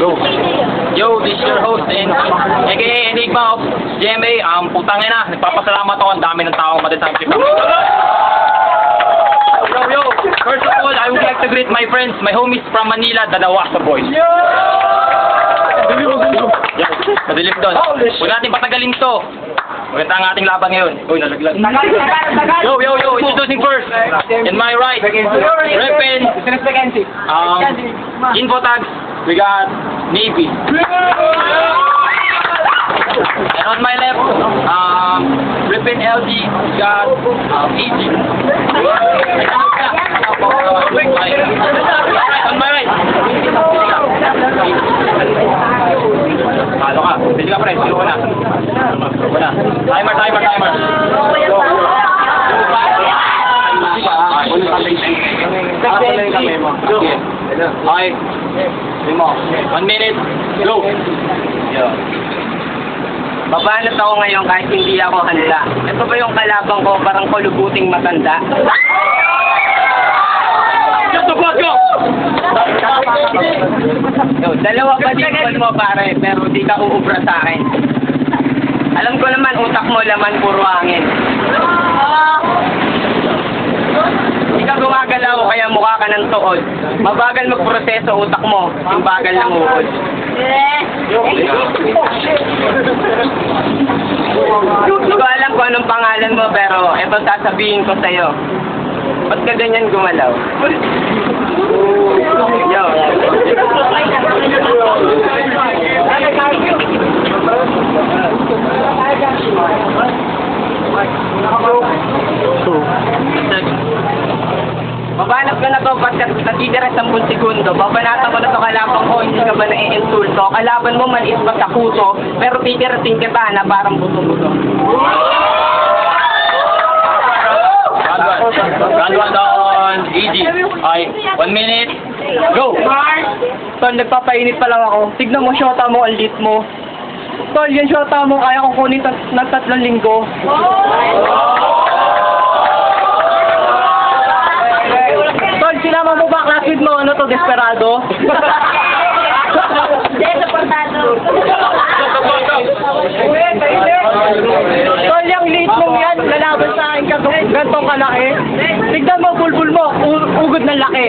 Go. Yo, this is your host and aka Enigma of GMA. Putangin na, nagpapasalamat ako. Ang dami ng tao matitang trip. Yo, first of all, I would like to greet my friends, my homies from Manila, the Nawasa Boys. Yo, madilim doon. Huwag natin patagalin to. Maganda ang ating laban ngayon. Uy, nalaglag. Yo, introducing first. In my right, Repen, Infotags, we got Navy. And on my left, Repen LD, we got AG. On my right. Halo ka. Sige ka pre, sino ko na. Timer. Okay. 1 minute. Go. Babanat ako ngayon kahit hindi ako handa. Ito ba yung kalabang ko, parang kulubuting matanda? Just the fuck up! Yo, dalawa pa din mo pare, pero di ka uubra sa akin. Alam ko naman, utak mo laman puro hangin. Di ka gumagalaw, kaya mukha ka ng tuod. Mabagal magproseso utak mo, yung bagal ng uod. Hindi ko alam kung anong pangalan mo, pero ito sasabihin ko sa'yo. Ba't ka ganyan gumalaw? Yo. Babanat ka na to, ba't natitira 10 segundo? Babanatan ko na to, kalaban ko, hindi ka ba nai-insulto? Kalaban mo man is batakuto, pero titirating kita na parang buto-buto. Round 1 on AG. Okay, 1 minute. Go! Tol, nagpapainit pa lang ako. Tignan mo, shota mo, ang lit mo. Tol, yung shota mo, kaya kong kunin ng 3 linggo. Tol, sinama mo ba classmate mo, ano to, desperado? Tol, yung late mong yan, lalaban sa akin ka gantong kalaki. Tignan mo, bulbul mo, ugod ng laki.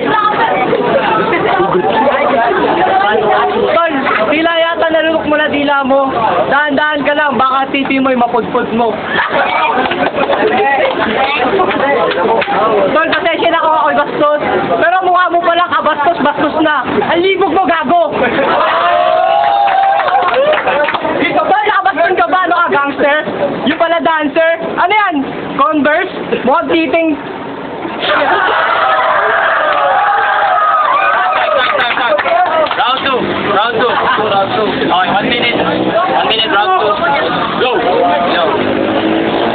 Tol, tila yata nalunok mo na dila mo. Dahan-dahan ka lang, baka titi mo'y mapudpud mo. Tol, pasensya na ako ako'y bastos. Pero mukha mo palang kabastos-bastos na. Ang libog mo, gago! Tol, nakabaston ka ba? Ano ka, gangster? Yung pala dancer? Ano yan? Converse? Mukhang titing... Round 2. Okay, 1 minute. 1 minute, round 2. Go!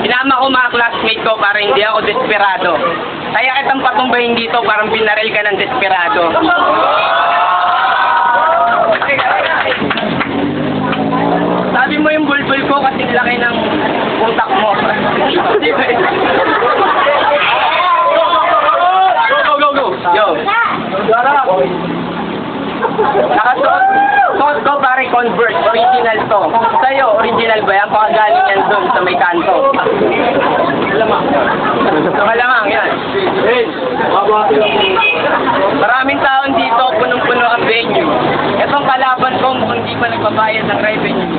Sinama ko mga classmate ko para hindi ako desperado. Kaya kitang patumbahin dito parang binaril ka ng desperado. Sabi mo yung bulbul ko kasi laki ng utak mo. Go! Yo. Nakasuot ko pare Converse, original to. Sa'yo, original ba yan? Baka galing yan doon sa may kanto. Malamang, yan. Maraming taon dito, punong-puno ang venue. Itong kalaban ko, mukhang di pa nagbabayad ng revenue.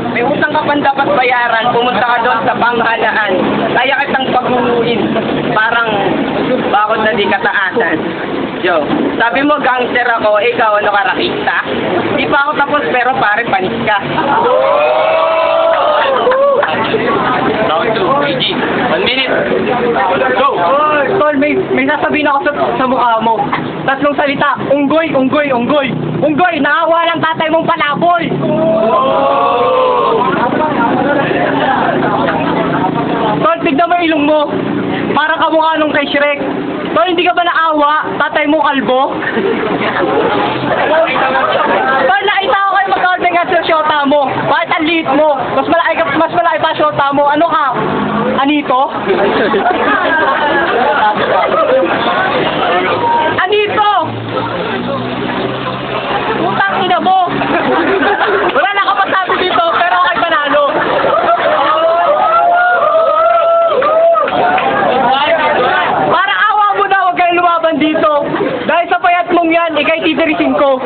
May utang ka pang dapat bayaran, pumunta ka doon sa panghalaan. Kaya kitang paghuhuin, parang bakod na di kataasan. Yo, sabi mo gangster ako, ikaw ano ka, rakista? Di pa ako tapos pero pare panis ka. Round 2, AG. 1 minute. Go! Tol, may sasabihin ako sa mukha mo. 3 salita, unggoy. Unggoy, naawa lang tatay mong palaboy. Tol, tignan mo ilong mo. Parang kamukha nung kay Shrek. Tol, hindi ka ba naawa? Tatay mo kalbo? Tol, nakita ko kayo mag-order nga sa shota mo. Bakit ang liit mo? Mas malaki pa shota mo. Ano ka? Anito? Anito! Putang ina mo! kay Tito Ricinco.